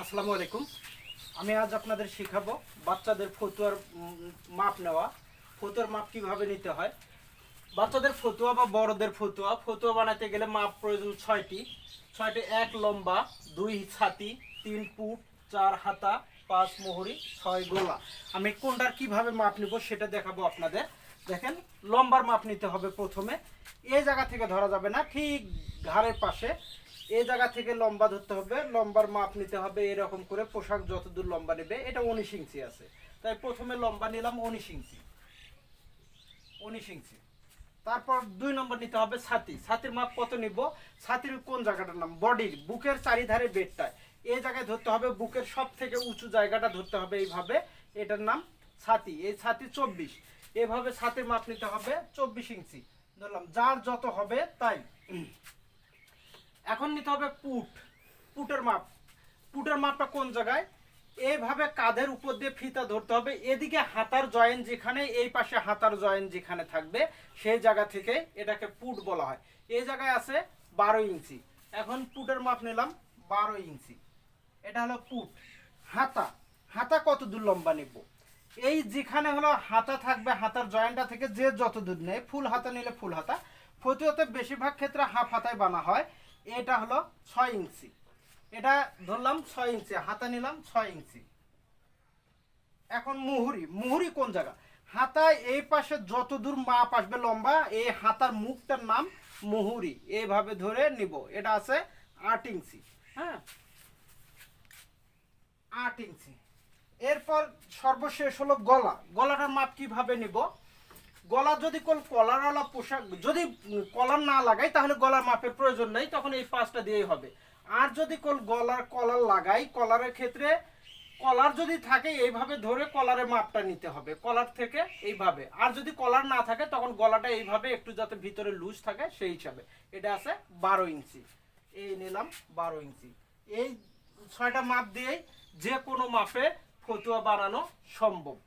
আসসালামু আলাইকুম। আমি আজ আপনাদের শেখাবো বাচ্চাদের ফতুয়ার মাপ নেওয়া। ফতুয়ার মাপ কিভাবে নিতে হয়। বাচ্চাদের ফতুয়া বা বড়দের ফতুয়া বানাতে গেলে মাপ প্রয়োজন ছয়টি। এক লম্বা, 2 ছাতি, 3 পুট, 4 হাতা, 5 মোহরি, 6 গলা। আমি কোনটার কিভাবে মাপ নিব সেটা দেখাবো আপনাদের। দেখেন, লম্বার মাপ নিতে হবে। প্রথমে এই জায়গা থেকে ধরা যাবে না, ঠিক ঘাড়ের পাশে এই জায়গা থেকে লম্বা ধরতে হবে। লম্বার মাপ নিতে হবে এরকম করে, পোশাক যতদূর লম্বা নেবে। এটা 19 ইঞ্চি আছে, তাই প্রথমে লম্বা নিলাম 19 ইঞ্চি। 19 ইঞ্চি। তারপর 2 নম্বর নিতে হবে ছাতি। ছাতির মাপ কত নিব? ছাতির কোন জায়গাটার নাম? বডির, বুকের চারিধারে বেডটায় এই জায়গায় ধরতে হবে। বুকের সব থেকে উঁচু জায়গাটা ধরতে হবে এইভাবে, এটার নাম ছাতি। এই ছাতি 24। এভাবে ছাতির মাপ নিতে হবে 24 ইঞ্চি ধরলাম, যার যত হবে তাই। এখন নিতে হবে পুট। পুটের মাপ। পুটের মাপটা কোন জায়গায়? এইভাবে কাঁধের উপর দিয়ে ফিতা ধরতে হবে। এদিকে হাতার জয়েন্ট যেখানে, এই পাশে হাতার জয়েন্ট যেখানে থাকবে সেই জায়গা থেকে এটাকে পুট বলা হয়। এই জায়গায় আছে 12 ইঞ্চি। এখন পুটের মাপ নিলাম 12 ইঞ্চি। এটা হলো পুট। হাতা। হাতা কত দূর লম্বা নেব? এই যেখানে হলো হাতা থাকবে, হাতার জয়েন্টটা থেকে যে যত দূর নেয়, ফুল হাতা নিলে ফুল হাতা। ফতুয়াতে বেশিরভাগ ক্ষেত্রে হাফ হাতায় বানা হয়। এটা হলো 6 ইঞ্চি। এটা ধরলাম 6 ইঞ্চি, হাতা নিলাম 6 ইঞ্চি। এখন মুহুরি। মুহুরি কোন জায়গা? হাতায় এই পাশে যত দূর মাপ আসবে লম্বা, এই হাতার মুখটার নাম মুহুরি। এইভাবে ধরে নিব। এটা আছে 8 ইঞ্চি। হ্যাঁ, 8 ইঞ্চি। এরপর সর্বশেষ হলো গলা। গলাটার মাপ কিভাবে নিব? গলা যদি কোন কলারওয়ালা পোশাক, যদি কলার না লাগাই তাহলে গলার মাপের প্রয়োজন নেই, তখন এই 5টা দিয়েই হবে। আর যদি কোন গলার কলার লাগাই, কলারের ক্ষেত্রে কলার যদি থাকে এইভাবে ধরে কলারের মাপটা নিতে হবে, কলার থেকে এইভাবে। আর যদি কলার না থাকে তখন গলাটা এইভাবে একটু যাতে ভিতরে লুজ থাকে সেই হিসাবে। এটা আছে 12 ইঞ্চি। এই নিলাম 12 ইঞ্চি। এই 6টা মাপ দিয়েই যে কোনো মাপে ফতুয়া বানানো সম্ভব।